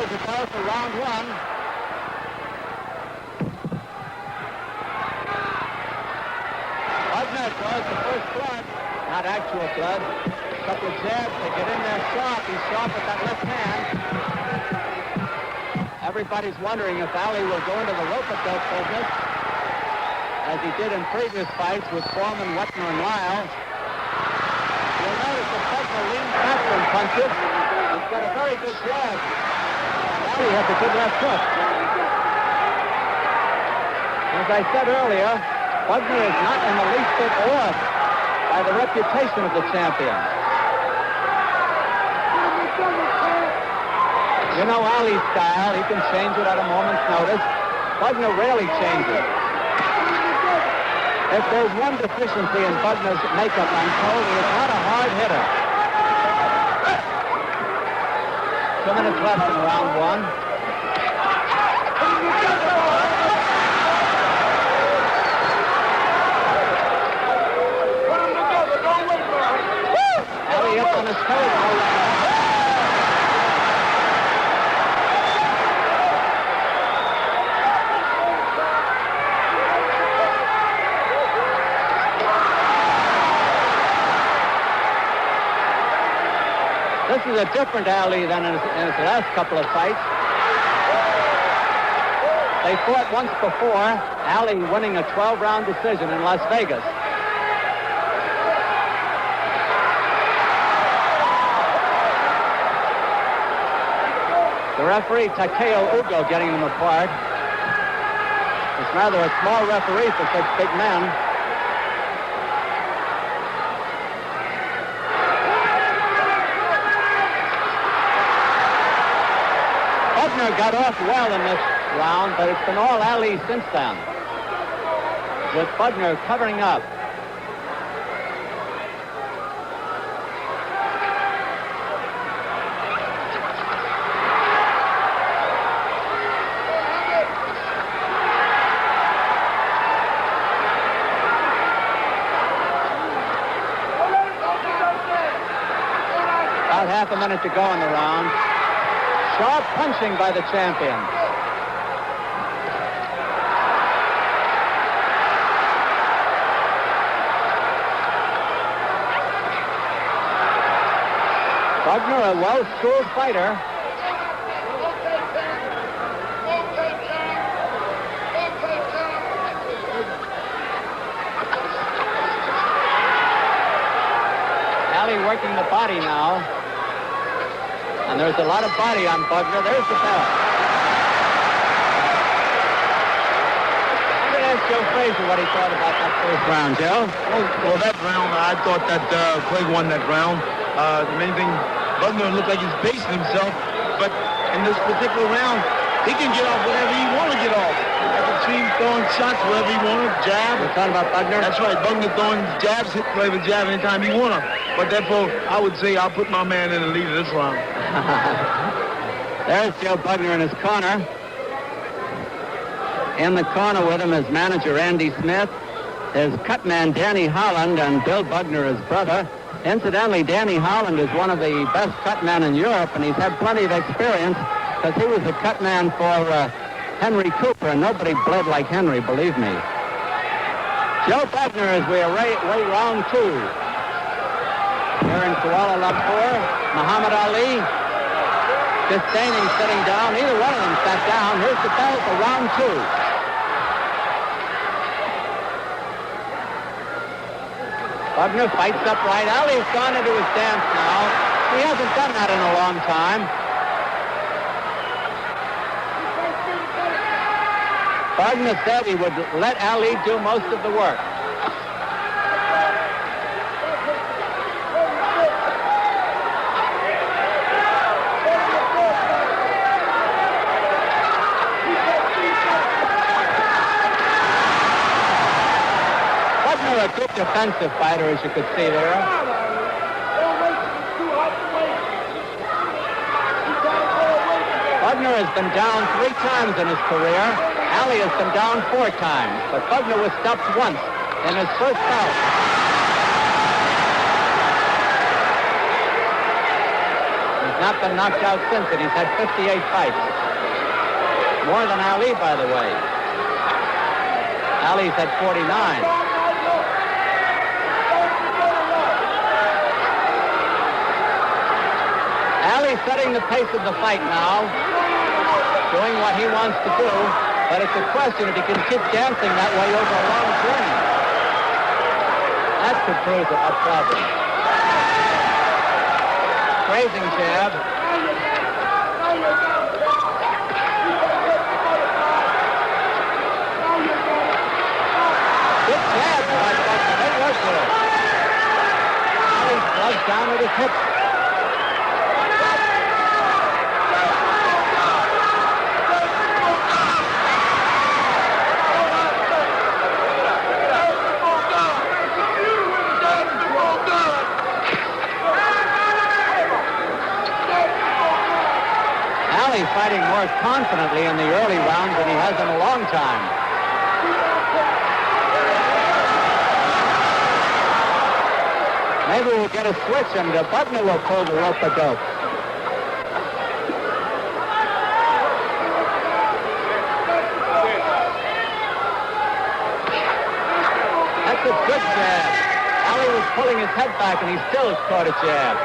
There's the bell for round one. Bugner draws the first blood. Not actual blood. A couple of jabs. They get in there sharp. He's sharp with that left hand. Everybody's wondering if Ali will go into the rope-a-dope business, as he did in previous fights with Foreman, Wetner, and Lyle. You'll notice that Bugner leans back from punches. He's got a very good jab. Ali has a good left hook. As I said earlier, Bugner is not in the least bit awed by the reputation of the champion. You know Ali's style. He can change it at a moment's notice. Bugner rarely changes. If there's one deficiency in Bugner's makeup, I'm told, he is not a hard hitter. 2 minutes left in round one. Ali up on his toes. This is a different Ali than in his last couple of fights. They fought once before, Ali winning a 12-round decision in Las Vegas. The referee, Takeo Ugo, getting them apart. It's rather a small referee for such big men. Bugner got off well in this round, but it's been all Ali since then, with Bugner covering up. About half a minute to go in the round. Sharp punching by the champion. Bugner, a well-schooled fighter. Ali working the body now. And there's a lot of body on Bugner. There's the bell. I'm going to ask Joe Frazier what he thought about that first round, Joe. Well, that round, I thought that Craig won that round. The main thing, Bugner looked like he's pacing himself, but in this particular round, he can get off whatever he want to get off. I can see him throwing shots wherever he wanted, jab. You're talking about Bugner? That's right, Bugner throwing jabs, hit play with jab anytime he want to. But therefore, I would say I'll put my man in the lead of this round. There's Joe Bugner in his corner. In the corner with him is manager Andy Smith, his cut man Danny Holland, and Bill Bugner, his brother. Incidentally, Danny Holland is one of the best cut men in Europe, and he's had plenty of experience because he was the cut man for Henry Cooper, and nobody bled like Henry, believe me. Joe Bugner as we await round two. Here in Kuala Lumpur, Muhammad Ali disdaining sitting down. Neither one of them sat down. Here's the bell for round two. Bugner fights upright. Ali's gone into his dance now. He hasn't done that in a long time. Bugner said he would let Ali do most of the work. A good defensive fighter, as you could see there. Bugner has been down 3 times in his career. Ali has been down 4 times, but Bugner was stopped once in his first bout. He's not been knocked out since it. He's had 58 fights. More than Ali, by the way. Ali's had 49. Ali setting the pace of the fight now, doing what he wants to do, but it's a question if he can keep dancing that way over a long journey. That could prove a problem. Grazing jab. Good jab by Bugner. They work with it. Ali slugs down at his hips. Fighting more confidently in the early rounds than he has in a long time. Maybe we'll get a switch and Bugner will pull the rope-a-dope. That's a good jab. Ali was pulling his head back and he still caught a jab.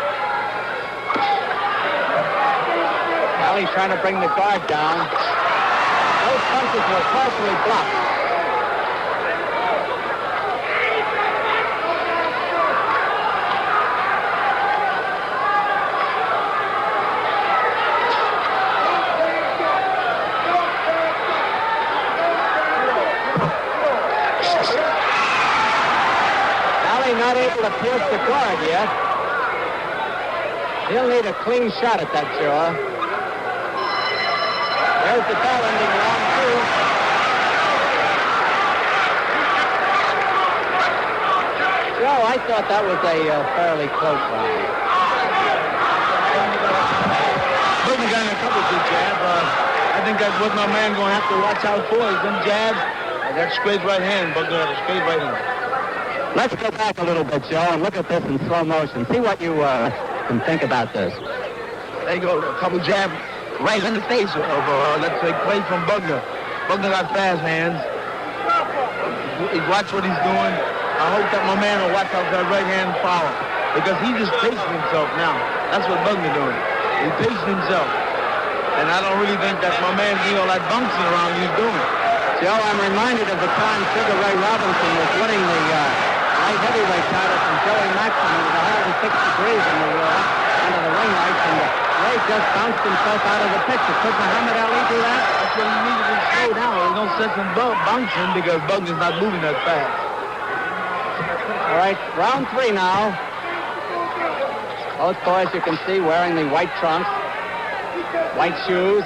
He's trying to bring the guard down. Those punches were partially blocked. Ali not able to pierce the guard yet. He'll need a clean shot at that jaw. There's the bell ending round 2. Joe, I thought that was a fairly close round. Bugner got in a couple good jabs. I think that's what my man going to have to watch out for. He's them jabs. That straight right hand. Bugner had a straight right hand. Let's go back a little bit, Joe, and look at this in slow motion. See what you can think about this. There you go. A couple jabs. Right in the face of, let's say, play from Bugner. Bugner got fast hands. He watch what he's doing. I hope that my man will watch out for that right hand power. Because he's just pacing himself now. That's what Bugner doing. He's pacing himself. And I don't really think that my man, that bouncing around he's doing. Joe, I'm reminded of the time Sugar Ray Robinson was winning the light heavyweight title from Joey Maxson. It was 106 degrees in the under the ring lights, and Ray just bounced himself out of the picture. Could Muhammad Ali do that? That's what he needed to slow down. There's no sense in bouncing because Bugner's not moving that fast. All right, round 3 now. Both boys, you can see, wearing the white trunks, white shoes.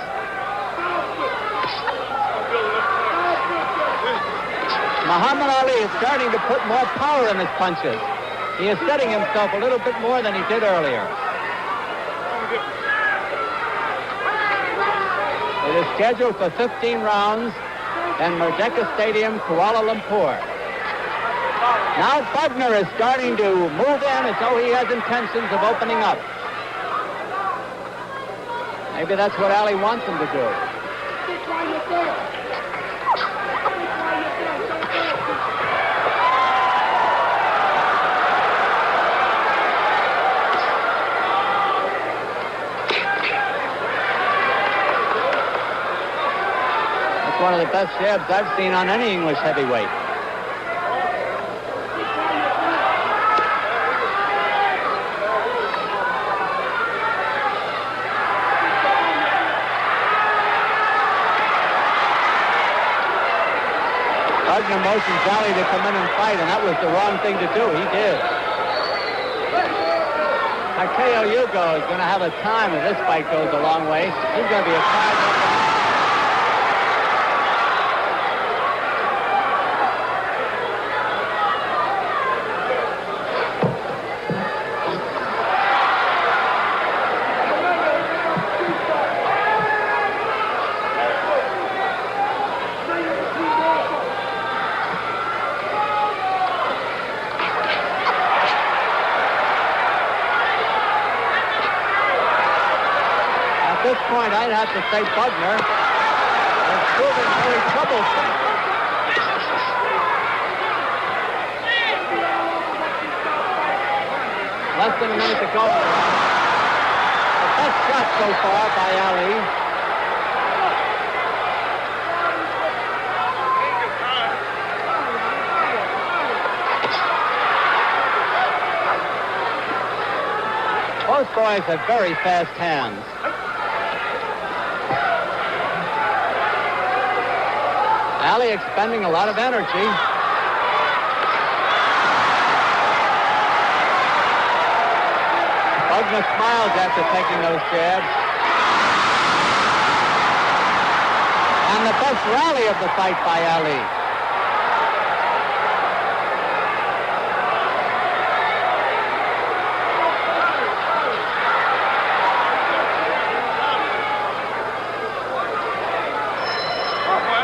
Muhammad Ali is starting to put more power in his punches. He is setting himself a little bit more than he did earlier. It is scheduled for 15 rounds in Merdeka Stadium, Kuala Lumpur. Now Bugner is starting to move in as though he has intentions of opening up. Maybe that's what Ali wants him to do. One of the best jabs I've seen on any English heavyweight. Bugner motions Ali to come in and fight, and that was the wrong thing to do. He did. Takeo Yugo is going to have a time if this fight goes a long way. He's going to be a 5-1. to say Bugner is proving very troublesome. Less than a minute to go. The best shot so far by Ali. Both boys have very fast hands. Ali expending a lot of energy. Bugner smiles after taking those jabs. And the best rally of the fight by Ali.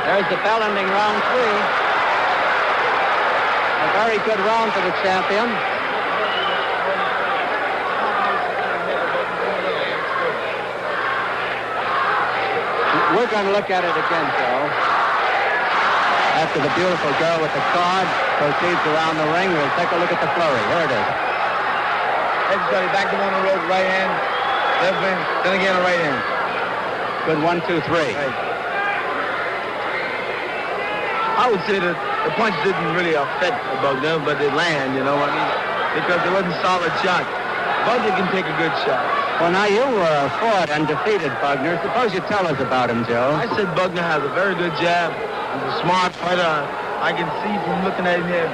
There's the bell ending round 3. A very good round for the champion. We're going to look at it again, Joe. After the beautiful girl with the card proceeds around the ring, we'll take a look at the flurry. Here it is. Everybody back to one on the rope, right hand, left hand, then again a right hand. Good 1, 2, 3. Right. I would say that the punch didn't really affect Bugner, but it landed, you know what I mean? Because it wasn't a solid shot. Bugner can take a good shot. Well, now you fought and defeated Bugner. Suppose you tell us about him, Joe. I said Bugner has a very good jab. He's a smart fighter. I can see from looking at him here,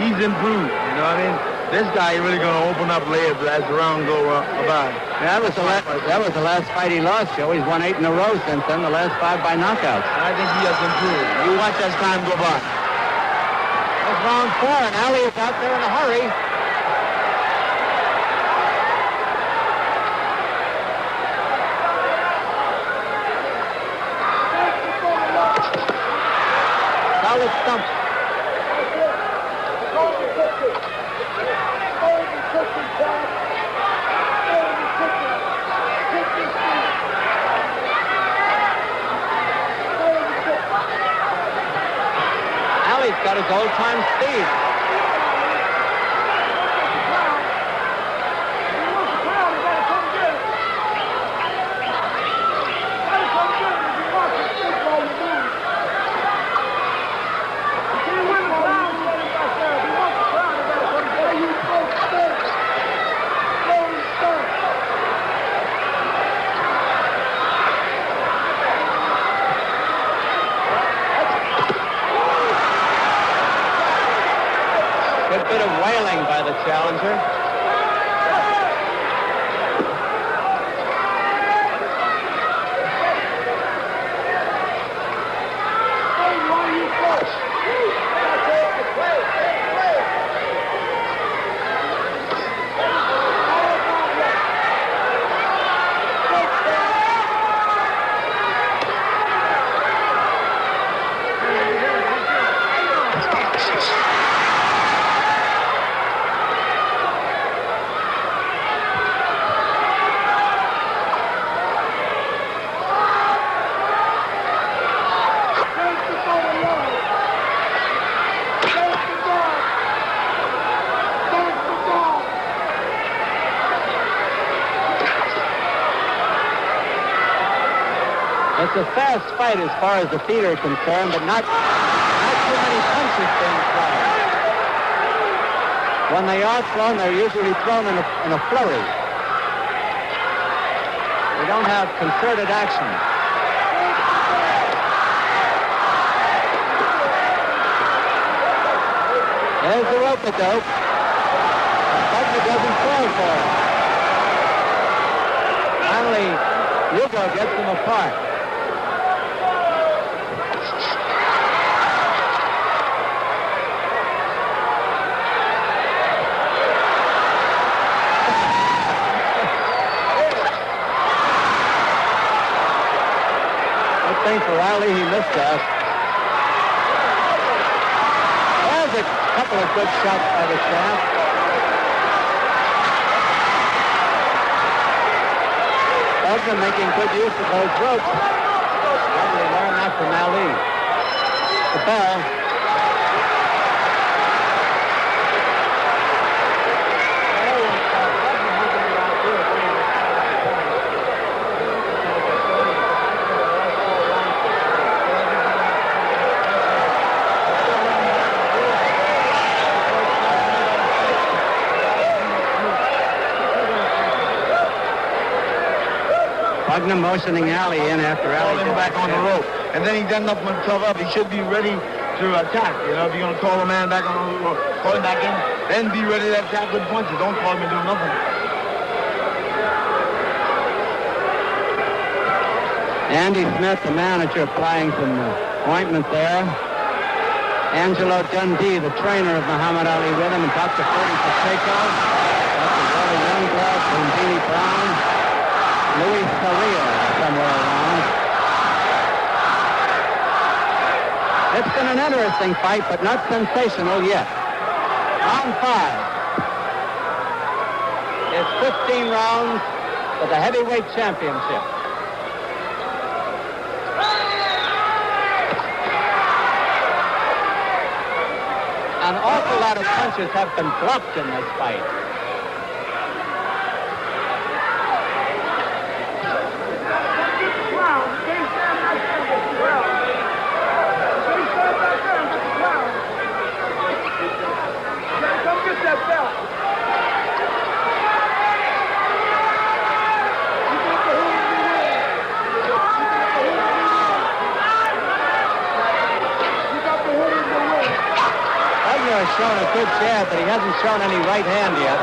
he's improved, you know what I mean? This guy is really going to open up later as the round go by. That was the last fight he lost, Joe. He's won 8 in a row since then, the last 5 by knockouts. And I think he has improved. You watch as time go by. That's round 4, and Ali is out there in a hurry. Solid stump. Ali's got his old-time speed. Good bit of wailing by the challenger. It's a fast fight as far as the feet are concerned, but not too many punches being thrown. When they are thrown, they're usually thrown in a flurry. We don't have concerted action. There's the rope-a-dope. Bugner doesn't fall for it. Finally, Hugo gets them apart. For Ali, he missed that. There's a couple of good shots by the champ. Bugner making good use of those ropes. Probably learned that from Ali. The bell. Bugner motioning Ali in after Ali Call him back on the rope. And then he's ended up himself up. He should be ready to attack. You know, if you're going to call a man back on the rope, call him back in, then be ready to attack with punches. Don't call him and do nothing. Andy Smith, the manager, applying some ointment there. Angelo Dundee, the trainer of Muhammad Ali, with him, and Dr. Freddie Pacheco, Dr. Wally Youngblood, Bombini Brown, Luis Correa somewhere around. It's been an interesting fight, but not sensational yet. Round 5. It's 15 rounds for the heavyweight championship. An awful lot of punches have been blocked in this fight. Has shown a good jab, but he hasn't shown any right hand yet.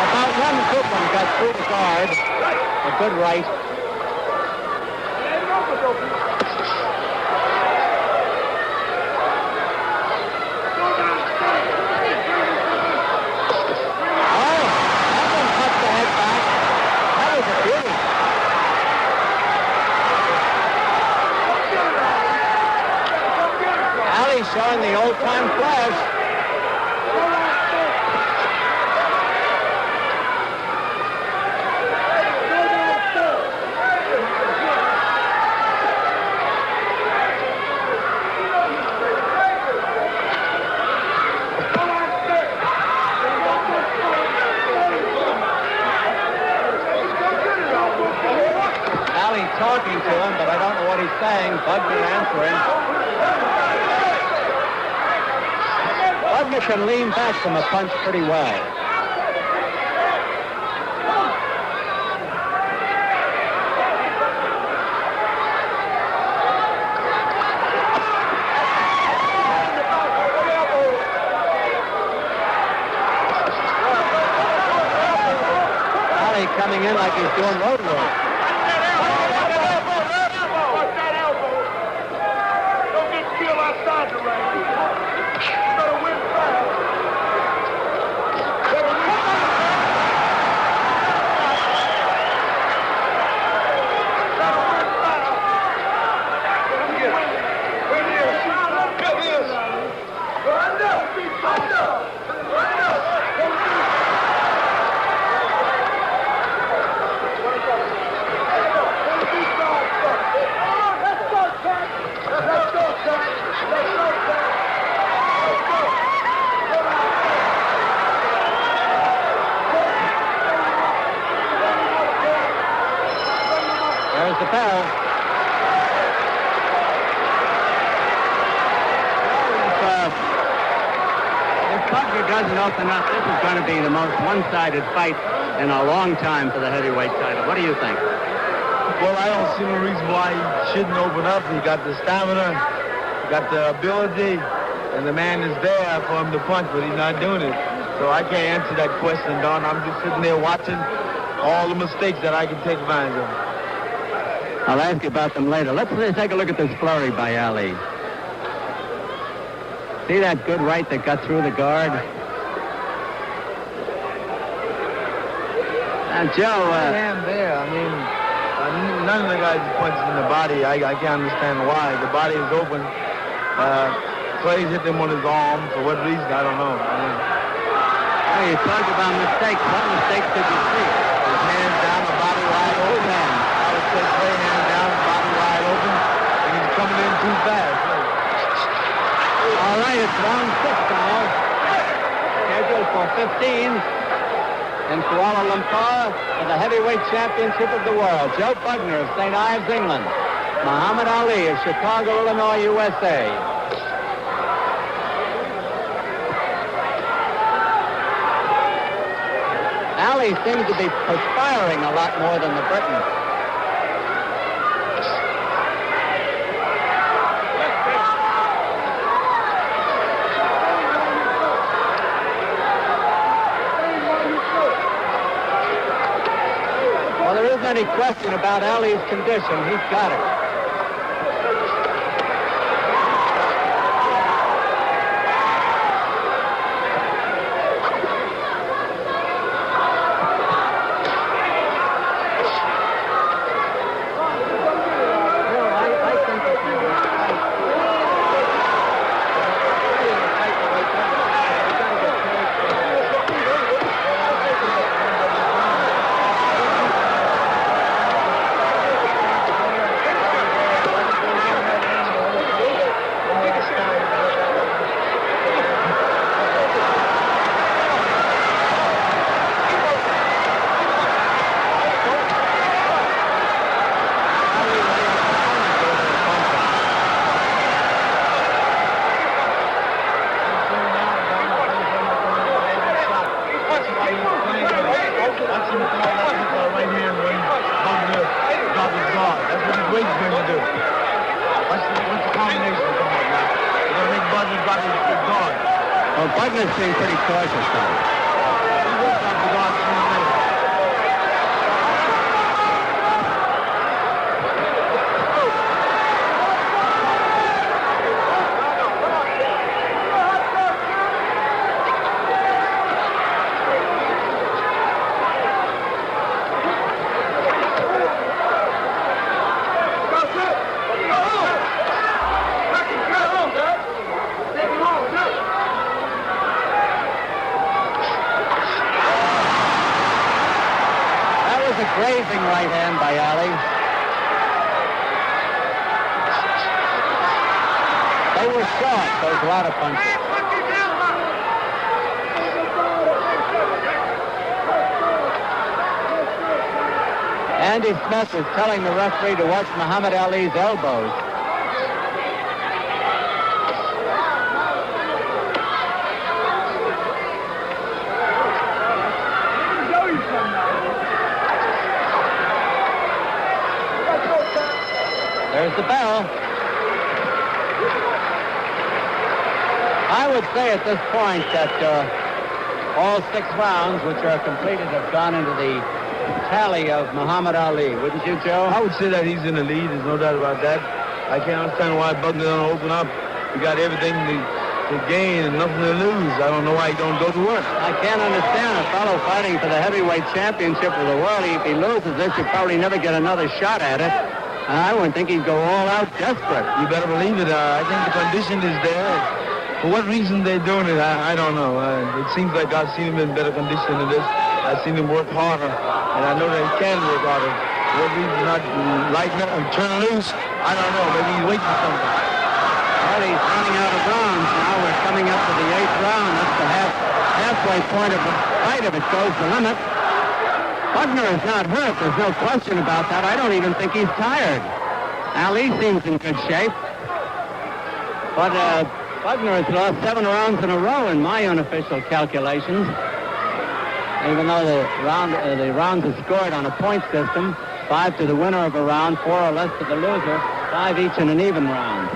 About one Coupland got through the guard. A good right. Oh, that one cut the head back. That was a beauty. Showing the old-time flash. Ali talking to him, but I don't know what he's saying. Bugner answering. Bugner can lean back from a punch pretty well. Ali coming in like he's doing road work. Don't get killed outside the ring. There's the bell. If Bugner doesn't open up, this is going to be the most one-sided fight in a long time for the heavyweight title. What do you think? Well, I don't see no reason why he shouldn't open up. He got the stamina, he got the ability, and the man is there for him to punch, but he's not doing it. So I can't answer that question, Don. I'm just sitting there watching all the mistakes that I can take advantage of. I'll ask you about them later. Let's take a look at this flurry by Ali. See that good right that got through the guard? Now, Joe... hand there. I mean, none of the guys punches in the body. I can't understand why. The body is open. Clay's hit him on his arm. For what reason, I don't know. Well, you talked about mistakes. What mistakes did you see? His hands down, the body wide open. I would say Clay hands down, body wide open, and he's coming in too fast. All right, it's round 6 now. Scheduled for 15 in Kuala Lumpur for the heavyweight championship of the world. Joe Bugner of St. Ives, England. Muhammad Ali of Chicago, Illinois, USA. Ali seems to be perspiring a lot more than the Briton. Well, there isn't any question about Ali's condition. He's got it. Well, Bugner's being pretty cautious, though. Grazing right hand by Ali. They were short, those water punches. Andy Smith is telling the referee to watch Muhammad Ali's elbows. There's the bell. I would say at this point that all 6 rounds, which are completed, have gone into the tally of Muhammad Ali. Wouldn't you, Joe? I would say that he's in the lead. There's no doubt about that. I can't understand why Bugner don't open up. He got everything to gain and nothing to lose. I don't know why he don't go to work. I can't understand a fellow fighting for the heavyweight championship of the world. If he loses this, he'll probably never get another shot at it. I wouldn't think he'd go all out desperate. You better believe it. I think the condition is there. For what reason they're doing it, I don't know. It seems like I've seen him in better condition than this. I've seen him work harder, and I know that he can work harder. For what reason not lighten up and turn loose? I don't know. Maybe he's waiting for something. Well, he's running out of rounds. Now we're coming up to the 8th round. That's the halfway point of the fight if it goes the limit. Bugner is not hurt. There's no question about that. I don't even think he's tired. Ali seems in good shape. But Bugner has lost 7 rounds in a row in my unofficial calculations. Even though the rounds are scored on a point system, 5 to the winner of a round, 4 or less to the loser, 5 each in an even round.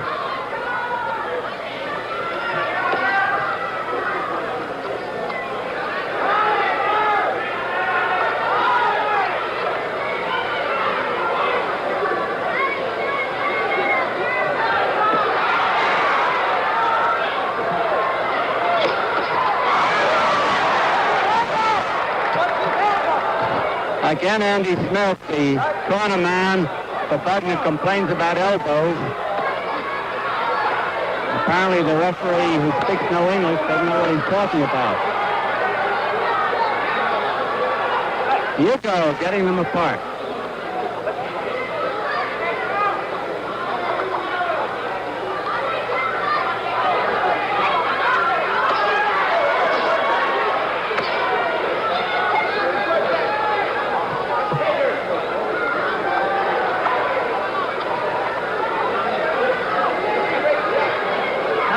Again, Andy Smith, the corner man for Bugner, complains about elbows. Apparently the referee, who speaks no English, doesn't know what he's talking about. Yuko getting them apart.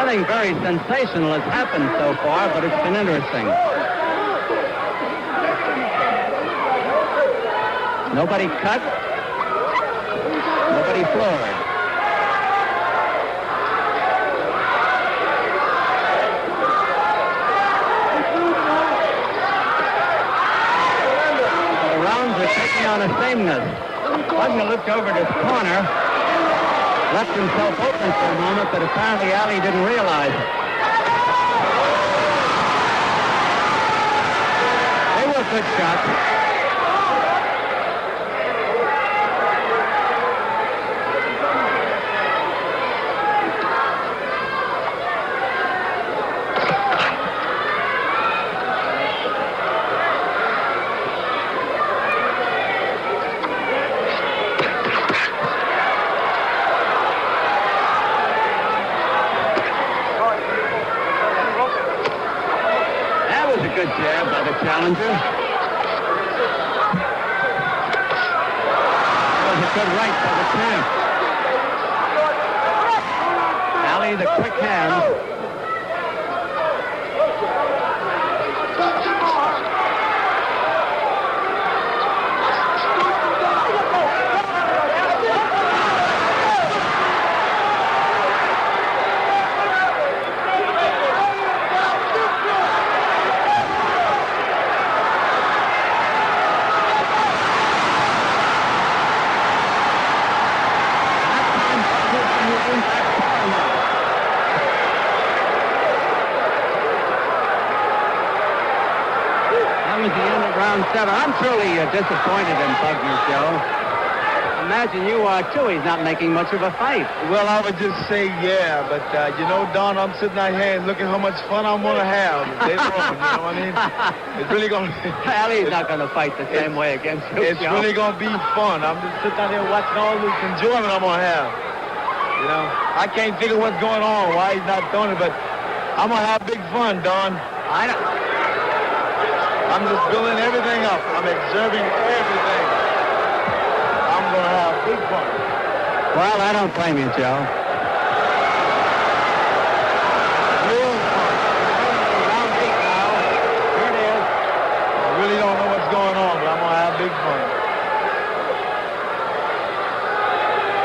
Nothing very sensational has happened so far, but it's been interesting. Nobody cut. Nobody floored. The rounds are taking on a sameness. Bugner looked over at his corner, left himself open for a moment, but apparently Ali didn't realize it. They were good shots. Good jab by the challenger. That was a good right by the champ. Ali, the quick hand. Round 7. I'm truly disappointed in Bugner, Joe. Imagine you are, too. He's not making much of a fight. Well, I would just say, yeah, but, you know, Don, I'm sitting out here and looking how much fun I'm going to have later on, you know what I mean? It's really going to... Ali's not going to fight the same way against you, It's Joe. really going to be fun. I'm just sitting out here watching all this enjoyment I'm going to have. You know, I can't figure what's going on, why he's not doing it, but I'm going to have big fun, Don. I'm just building everything up. I'm observing everything. I'm going to have big fun. Well, I don't blame you, Joe. Real fun. Round 8 now. Here it is. I really don't know what's going on, but I'm going to have big fun.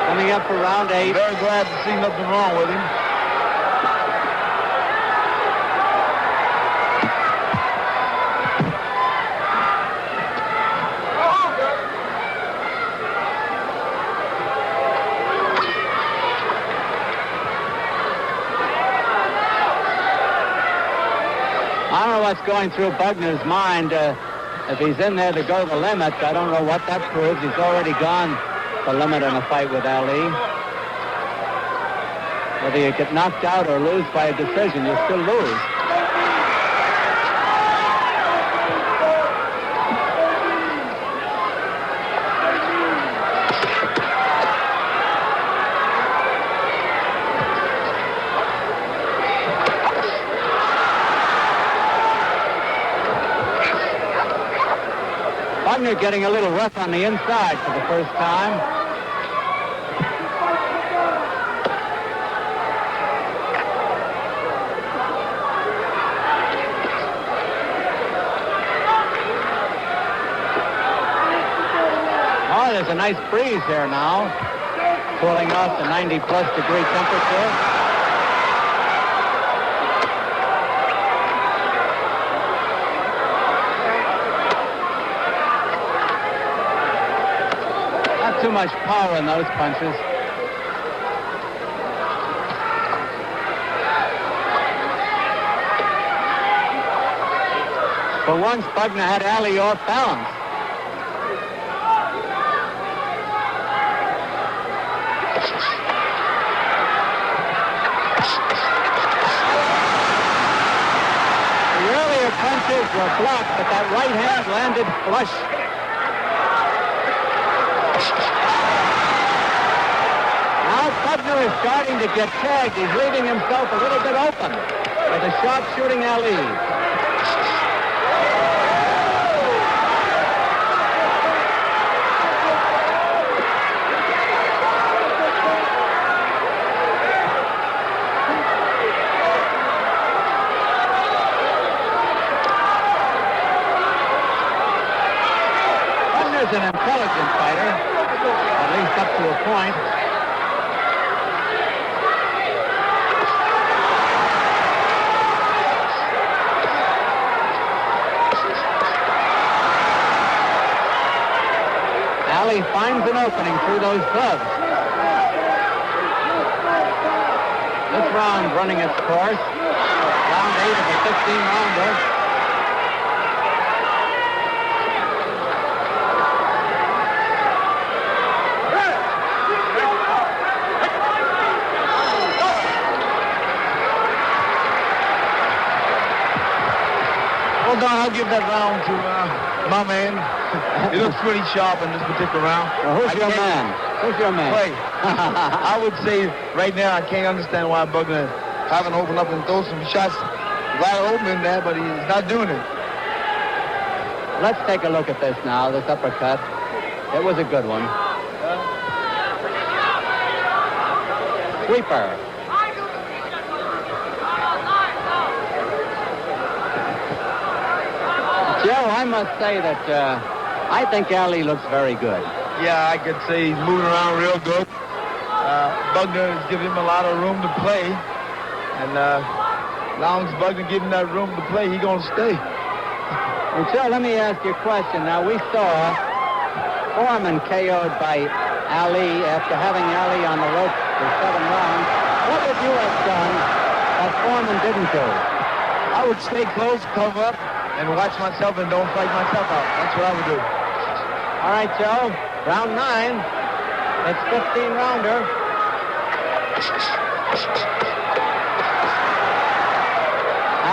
Coming up for round 8. Very glad to see nothing wrong with him. I don't know what's going through Bugner's mind. If he's in there to go the limit, I don't know what that proves. He's already gone the limit in a fight with Ali. Whether you get knocked out or lose by a decision, you'll still lose. Bugner getting a little rough on the inside for the first time. Oh, there's a nice breeze there now, cooling off the 90-plus degree temperature. Too much power in those punches. For once, Bugner had Ali off balance. punches were blocked, but that right hand landed flush. Now Bugner is starting to get tagged. He's leaving himself a little bit open with a sharp-shooting Ali. Bugner's an intelligent fighter, at least up to a point. Ali finds an opening through those gloves. This round running its course. Round 8 of a 15-rounder. Well, Don, I'll give that round to my man. He looks pretty sharp in this particular round. Well, who's your man? Who's your man? Clay. I would say right now I can't understand why Bugner haven't opened up and throw some shots wide open in there, but he's not doing it. Let's take a look at this now, this uppercut. It was a good one. Sweeper. Joe, I must say that I think Ali looks very good. Yeah, I could say he's moving around real good. Bugner is giving him a lot of room to play. And as long as Bugner gives him that room to play, he's going to stay. And Joe, let me ask you a question. Now, we saw Foreman KO'd by Ali after having Ali on the rope for 7 rounds. What would you have done that Foreman didn't do? I would stay close, cover up, and watch myself and don't fight myself out. That's what I would do. All right, Joe. Round 9. It's 15-rounder.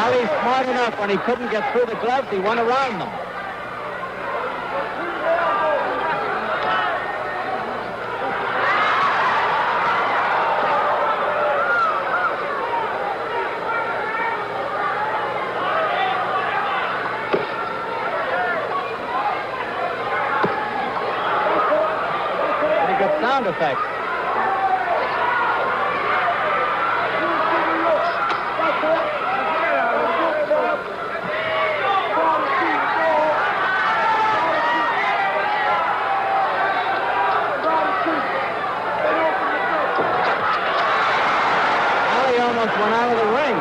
Ali's smart enough. When he couldn't get through the gloves, he went around them. Sound effects. Ali almost went out of the ring.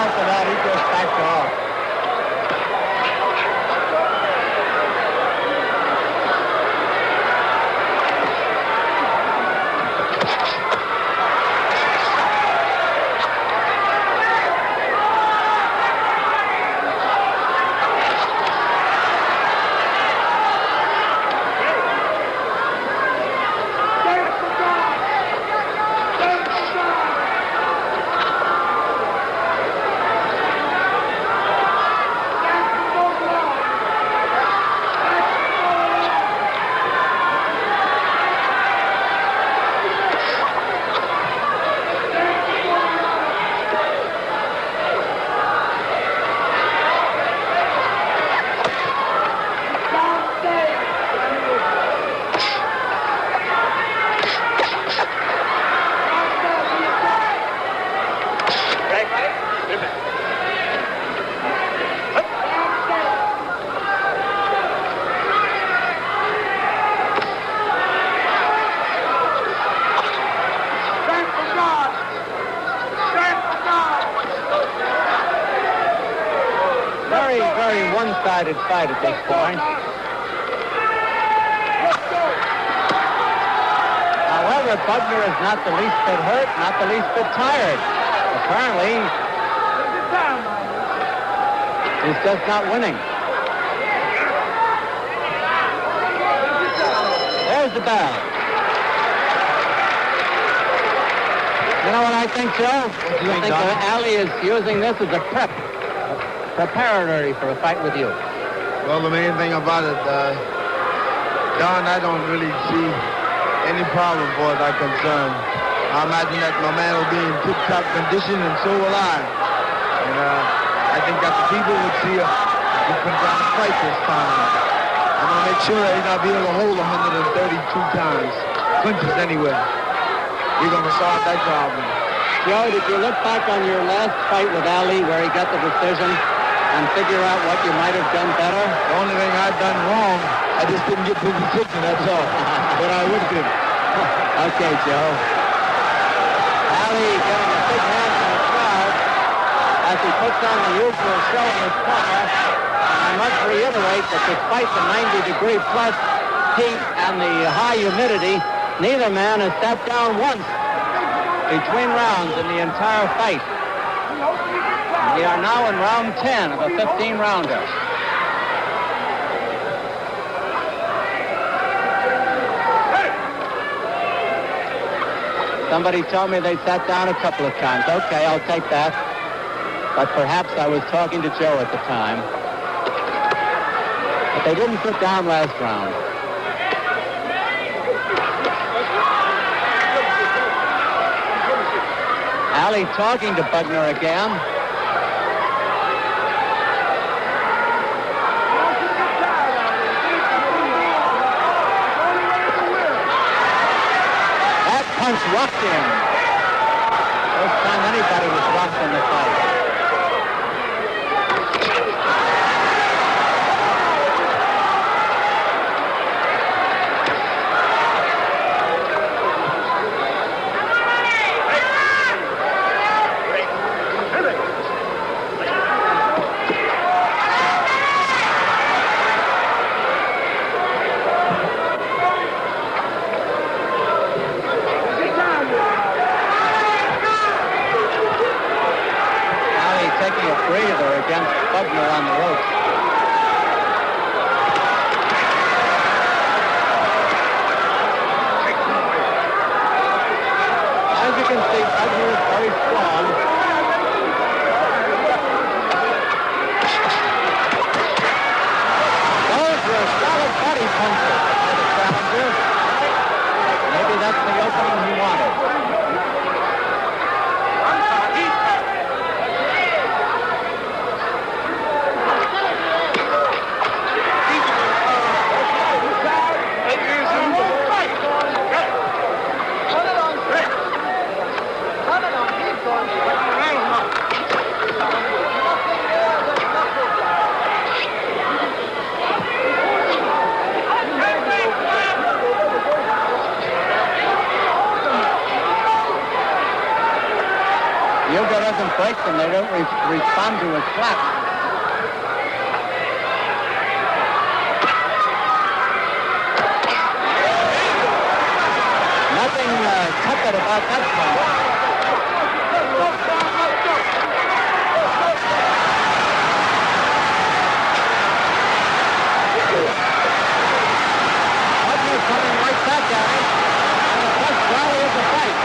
For that, he just backed off. Very one-sided fight at this point. Now, well However, Bugner is not the least bit hurt, not the least bit tired. Apparently, he's just not winning. There's the bell. You know what I think, Joe? I think Ali is using this as a preparatory for a fight with you. Well, the main thing about it, Don, I don't really see any problem for it I'm concerned. I imagine that my man will be in tip-top condition, and so will I. And I think that the people would see a different kind of fight this time. I'm going to make sure that he's not be able to hold 132 times. Clinches anywhere. We're going to solve that problem. Joe, did you look back on your last fight with Ali where he got the decision and figure out what you might have done better? The only thing I've done wrong, I just didn't get the decision, that's all. But I would have. Okay, Joe. Ali getting a big hand from the crowd as he puts on the usual show in his corner. And I must reiterate that despite the 90-degree plus heat and the high humidity, neither man has sat down once between rounds in the entire fight. We are now in round 10 of a 15-rounder. Somebody told me they sat down a couple of times. Okay, I'll take that. But perhaps I was talking to Joe at the time. But they didn't sit down last round. Ali talking to Bugner again. That punch rocked him. First time anybody was rocked in the fight. Against Bugner on the ropes. As you can see, Bugner is very strong. Those were solid body punches for the challenger. Maybe that's the opening he wanted. Yoga doesn't break them. They don't respond to a slap. Nothing tepid about that punch. Bugner's coming right back at him. And the first rally of the fight.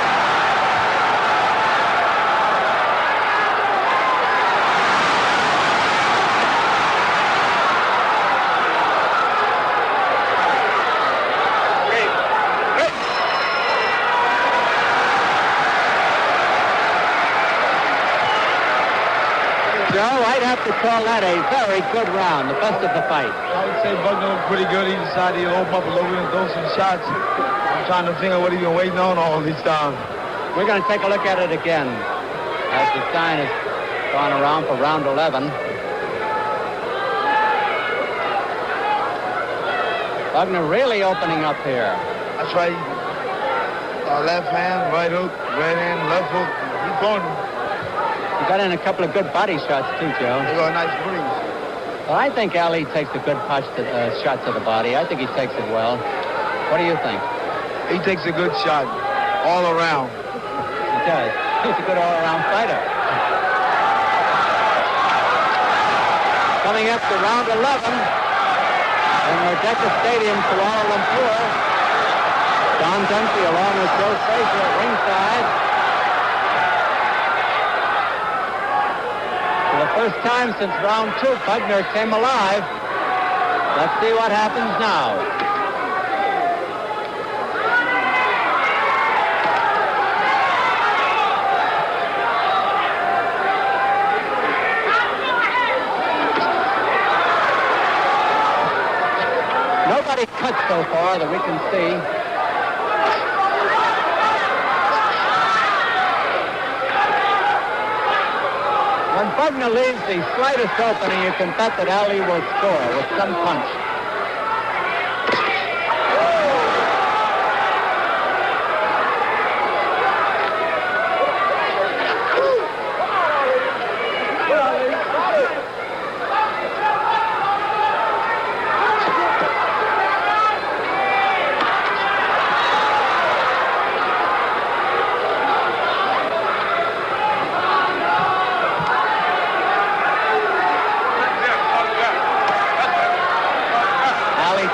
Joe, I'd have to call that a very good round, the best of the fight. I would say Bugner looked pretty good. He decided he'd open up a little bit and throw some shots. I'm trying to think of what he's been waiting on all these times. We're going to take a look at it again as the sign has gone around for round 11. Bugner really opening up here. That's right. Left hand, right hook, right hand, left hook. He's going. He got in a couple of good body shots, too, Joe. He got a nice breeze. Well, I think Ali takes a good shot to the body. I think he takes it well. What do you think? He takes a good shot. all around. He does. He's a good all-around fighter. Coming up to round 11 in Merdeka Stadium, Kuala Lumpur. Don Dempsey along with Joe Frazier at ringside. For the first time since round 2, Bugner came alive. Let's see what happens now. Nobody cut so far that we can see. When Bugner leaves the slightest opening, you can bet that Ali will score with some punch.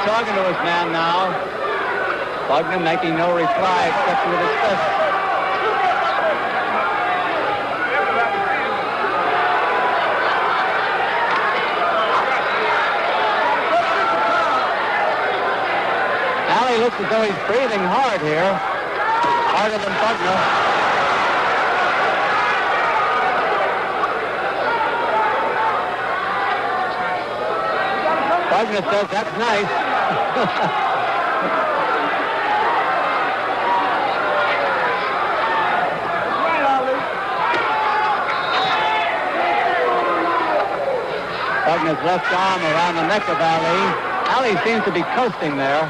Talking to his man now. Bugner making no reply except with his fist. Ali looks as though he's breathing hard here. Harder than Bugner. Bugner says that's nice. Bugner's left arm around the neck of Ali. Ali seems to be coasting there.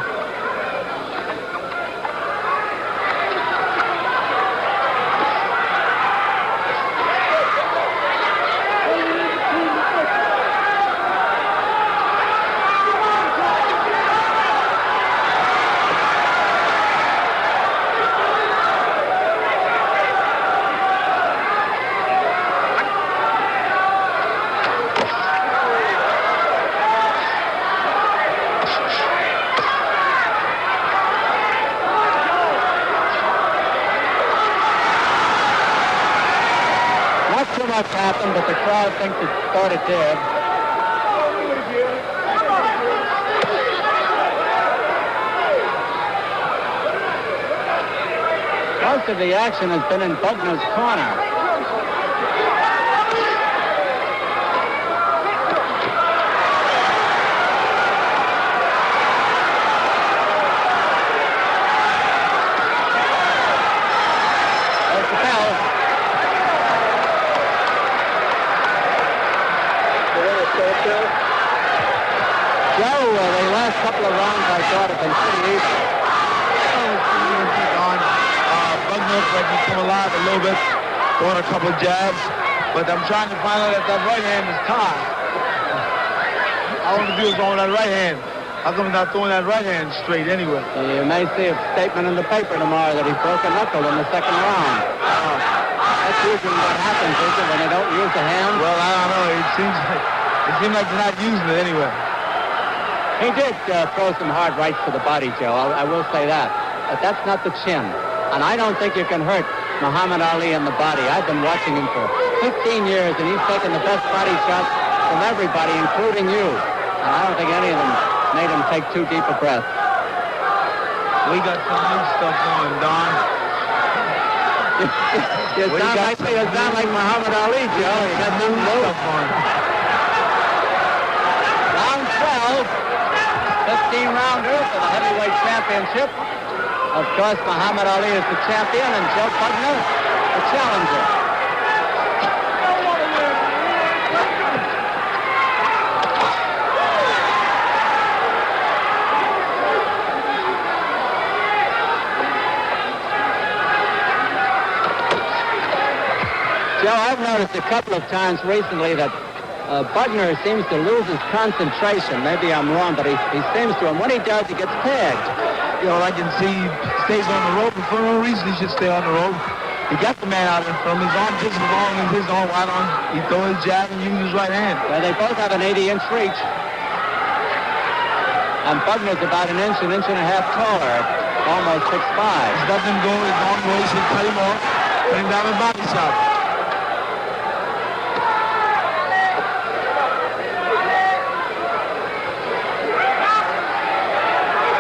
Too much happened, but the crowd thinks it started dead. Most of the action has been in Bugner's corner. There's the bell. Joe, the last couple of rounds I thought have been pretty easy. Bugner looks like he's come alive a little bit, throwing a couple of jabs, but I'm trying to find out if that right hand is tied. All I want to do is on that right hand. How come he's not throwing that right hand straight anyway? You may see a statement in the paper tomorrow that he broke a knuckle in the second round. That's usually what happens, is it, when they don't use the hand? Well, I don't know. It seems like they're not using it anyway. He did throw some hard rights to the body, Joe. I will say that. But that's not the chin. And I don't think you can hurt Muhammad Ali in the body. I've been watching him for 15 years, and he's taken the best body shots from everybody, including you. And I don't think any of them made him take too deep a breath. We got some new stuff on, Don. You sound like Muhammad Ali, Joe. You got some new stuff on. Round 12. 15-rounder for the heavyweight championship. Of course, Muhammad Ali is the champion and Joe Bugner, the challenger. Joe, I've noticed a couple of times recently that Bugner seems to lose his concentration. Maybe I'm wrong, but he seems to. And when he does, he gets tagged. I can see he stays on the rope, and for no reason he should stay on the rope. He got the man out in front of his arm just as long as his arm, right on. He throw his jab and use his right hand. Well, they both have an 80-inch reach. And Bugner's about an inch and a half taller, almost 6'5". He's let him go his own way. He should cut him off, put him down a body shot.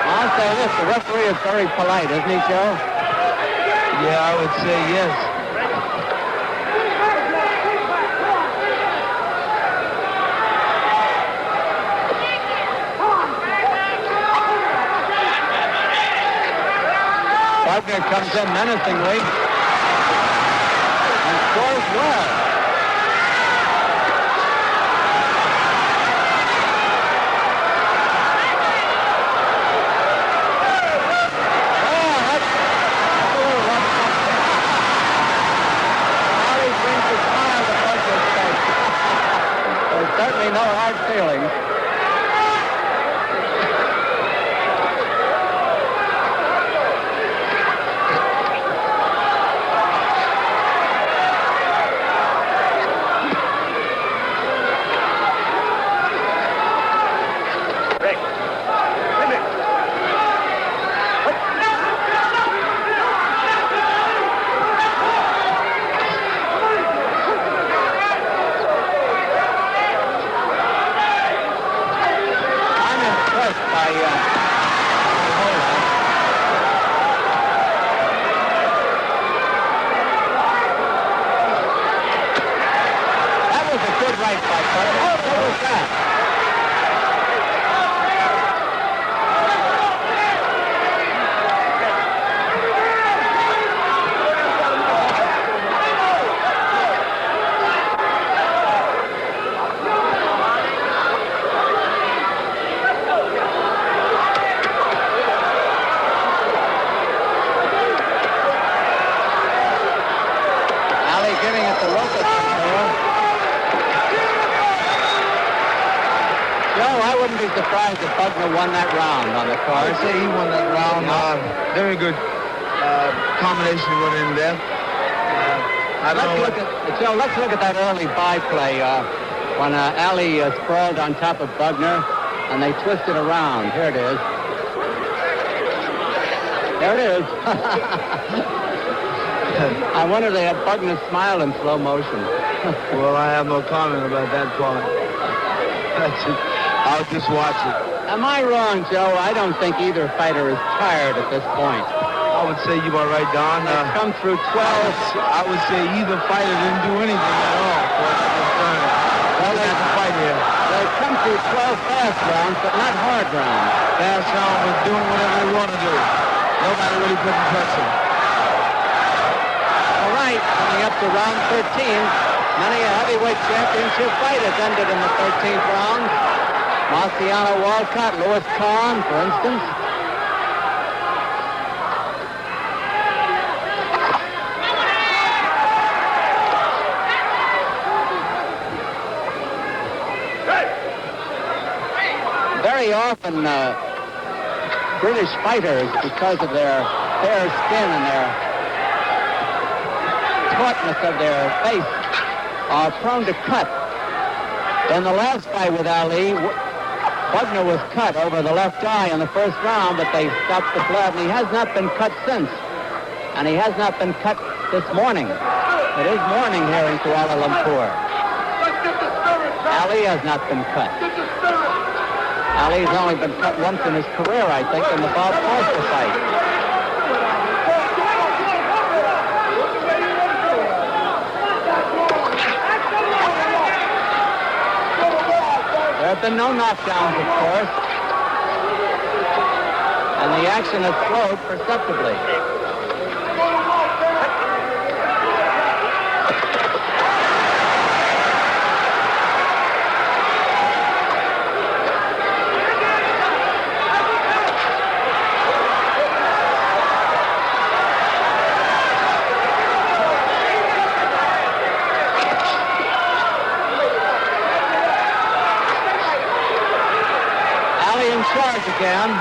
I'll say this, the referee is very polite, isn't he, Joe? Yeah, I would say yes. Bugner comes in menacingly and scores well. Certainly no hard feelings. Surprised that Bugner won that round on the card. I say he won that round. Very good combination running in there. Joe, let's look at that early byplay when Ali sprawled on top of Bugner and they twisted around. Here it is. There it is. I wonder if they had Bugner smile in slow motion. Well, I have no comment about that part. I'll just watch it. Am I wrong, Joe? I don't think either fighter is tired at this point. I would say you are right, Don. Come through 12. I would say either fighter didn't do anything at all. Well, they have to fight here. They've come through 12 fast rounds, but not hard rounds. Fast round was doing whatever they want to do. Nobody really putting pressure. All right, coming up to round 13. Many a heavyweight championship fight has ended in the 13th round. Marciano Walcott, Louis Kahn, for instance. Very often, British fighters, because of their fair skin and their tautness of their face, are prone to cut. In the last fight with Ali, Bugner was cut over the left eye in the first round, but they stopped the blood, and he has not been cut since. And he has not been cut this morning. It is morning here in Kuala Lumpur. Ali has not been cut. Ali's only been cut once in his career, I think, in the Bob Foster fight. There have been no knockdowns, of course, and the action has slowed perceptibly. Charge again.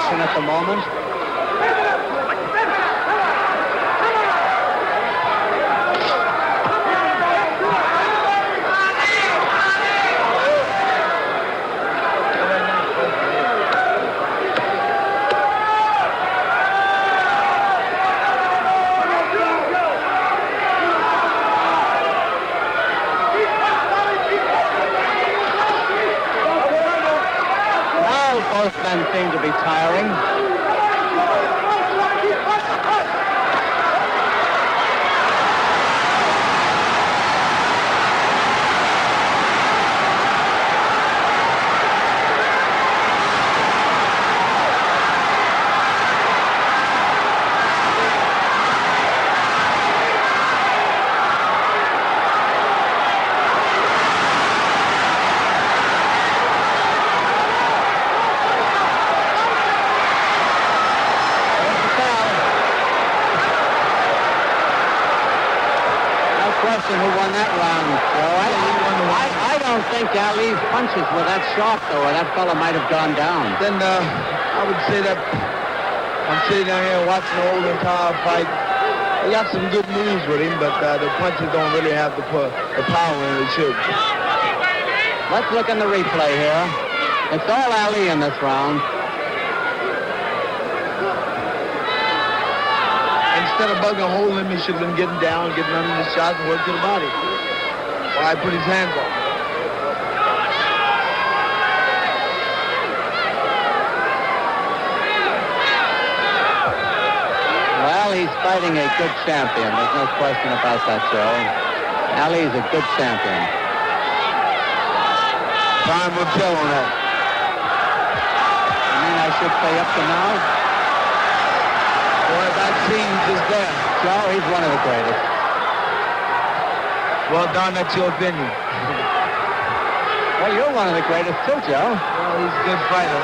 action at the moment. Both men seem to be tiring. Who won that round, Joe? I don't think Ali's punches were that sharp, though, or that fella might have gone down. Then I would say that I'm sitting down here watching the whole entire fight. They got some good moves with him, but the punches don't really have the power in it should. Let's look in the replay here. It's all Ali in this round. Instead of Bugner holding him, he should have been getting down, getting under the shots, and work to the body. Why put his hands up? Well, he's fighting a good champion. There's no question about that, Joe. Ali's a good champion. Time will tell on that. You mean I should say up to now? Boy, that seems is there. Joe, he's one of the greatest. Well done, that's your opinion. Well, you're one of the greatest too, Joe. Well, he's a good fighter.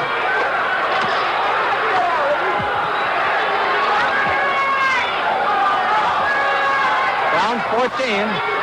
Round 14.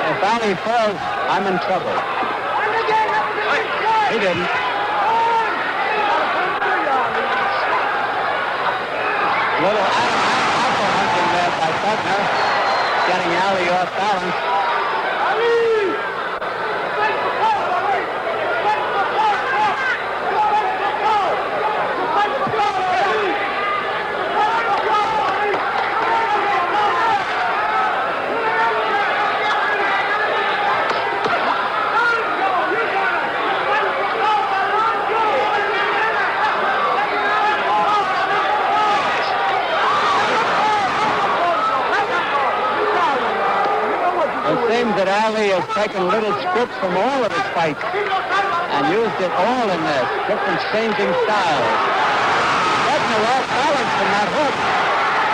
If Ali falls, I'm in trouble. He didn't. Little apple hunting there by Bugner, getting Ali off balance. It seems that Ali has taken little scripts from all of his fights and used it all in this, different changing styles. Bugner off balance from that hook.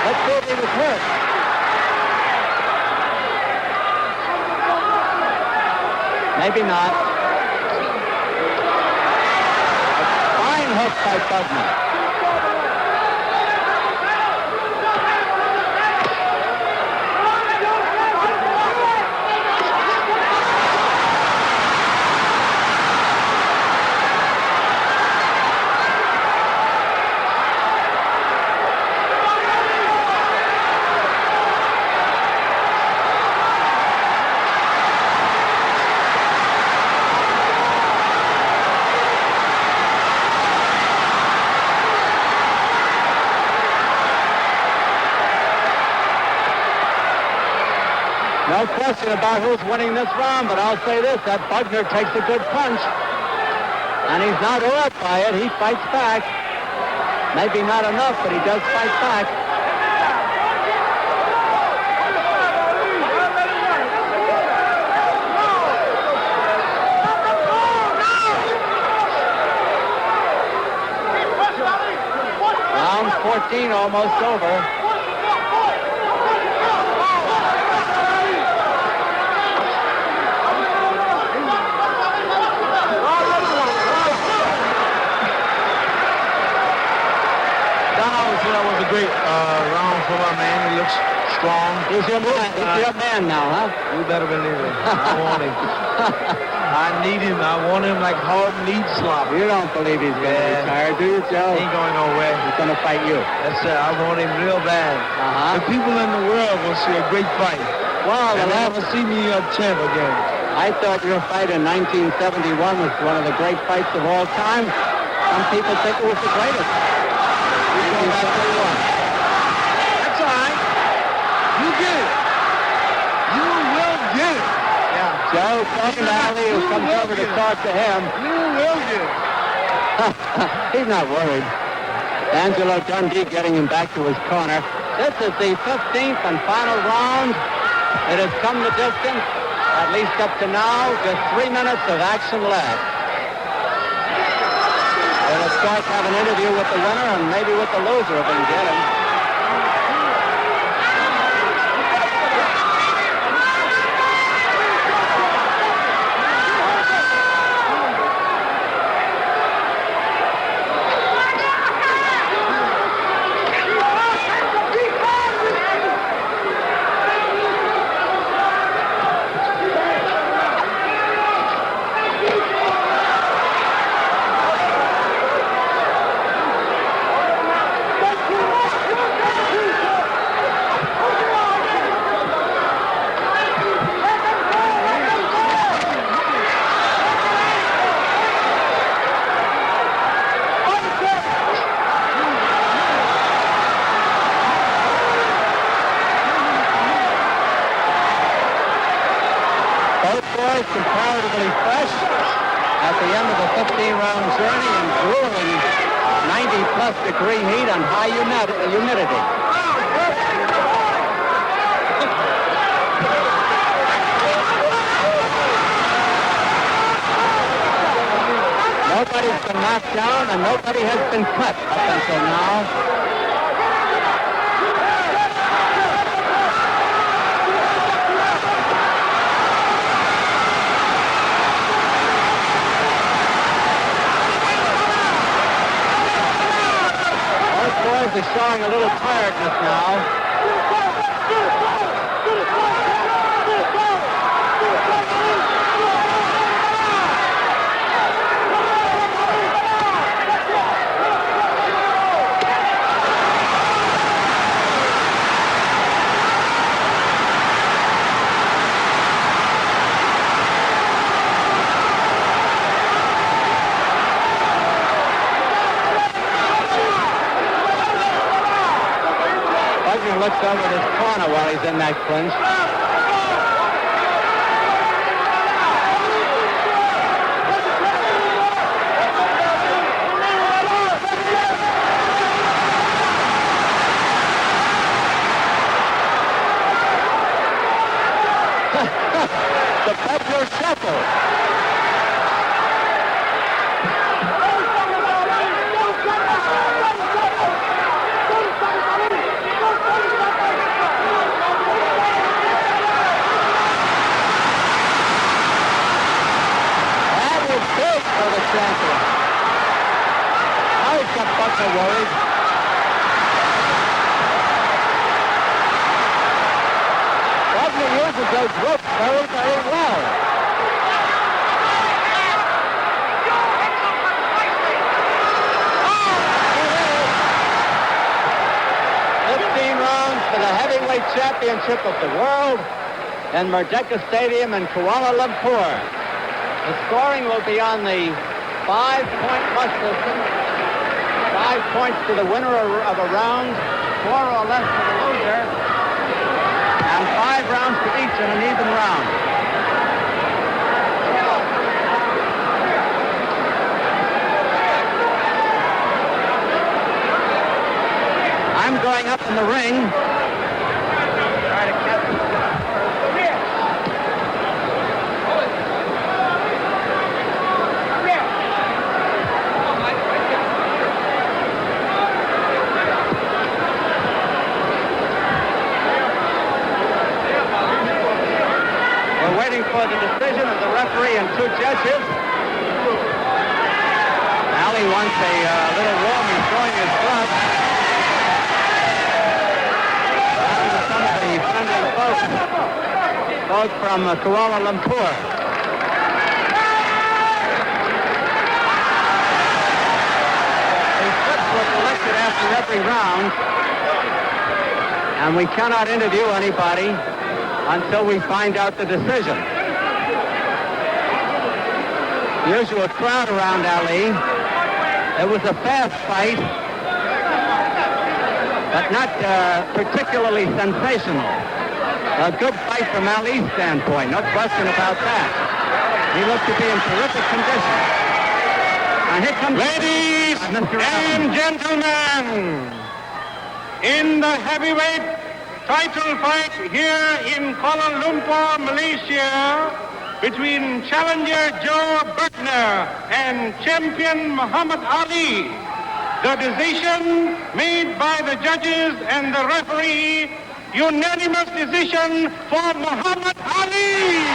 Let's see if he was hurt. Maybe not. A fine hook by Bugner. No question about who's winning this round, but I'll say this, that Bugner takes a good punch, and he's not awed by it. He fights back. Maybe not enough, but he does fight back. Round 14 almost over. strong. He's your man now, huh? You better believe it. I want him. I need him. I want him like hard meat slop. You don't believe he's going to retire, do you, Joe? He ain't going nowhere. He's going to fight you. That's it. I want him real bad. The people in the world will see a great fight. Well, they'll never see me champ again. I thought your fight in 1971 was one of the great fights of all time. Some people think it was the greatest. 1971. That's all right. You get it. You will get it. Yeah. Joe talking to Ali, who comes over to talk to him. You will get it. He's not worried. Angelo Dundee getting him back to his corner. This is the 15th and final round. It has come the distance, at least up to now, just 3 minutes of action left. We'll of course have an interview with the winner and maybe with the loser if we can get him. Comparatively fresh at the end of a 15-round journey in grueling 90-plus degree heat and high humidity. Nobody's been knocked down and nobody has been cut up until now. Is showing a little tiredness now. Looks over his corner while he's in that clinch. The Bugner shuffle. Champion. Now he's got Bugner worried. Bugner uses those ropes very, very well. Oh, 15 rounds for the heavyweight championship of the world in Merdeka Stadium in Kuala Lumpur. The scoring will be on the 5-point must system. 5 points to the winner of a round, 4 or less to the loser, and 5 rounds to each in an even round. I'm going up in the ring. Try to catch him. For the decision of the referee and 2 judges. Ali wants a little warming, showing his glove. Some of the both from Kuala Lumpur. These clips were collected after every round, and we cannot interview anybody until we find out the decision. The usual crowd around Ali. It was a fast fight, but not particularly sensational. A good fight from Ali's standpoint, no question about that. He looked to be in terrific condition. Now here comes Ladies and gentlemen, in the heavyweight title fight here in Kuala Lumpur, Malaysia, between challenger Joe Bugner and champion Muhammad Ali, the decision made by the judges and the referee, unanimous decision for Muhammad Ali.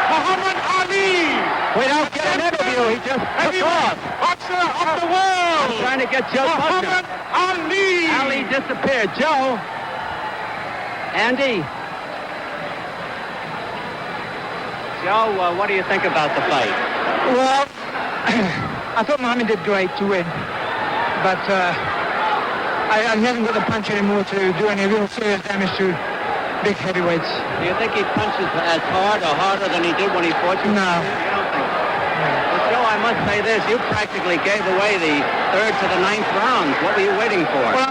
Muhammad Ali. We don't get an interview. He just took off. Boxer of the world. I'm trying to get Joe Muhammad Bugner. Ali. Ali disappeared. Joe. Andy. Joe, what do you think about the fight? Well, I thought Muhammad did great to win, but I haven't got the punch anymore to do any real serious damage to big heavyweights. Do you think he punches as hard or harder than he did when he fought you? No. You don't think so? Well, Joe, I must say this. You practically gave away the third to the ninth rounds. What were you waiting for? Well,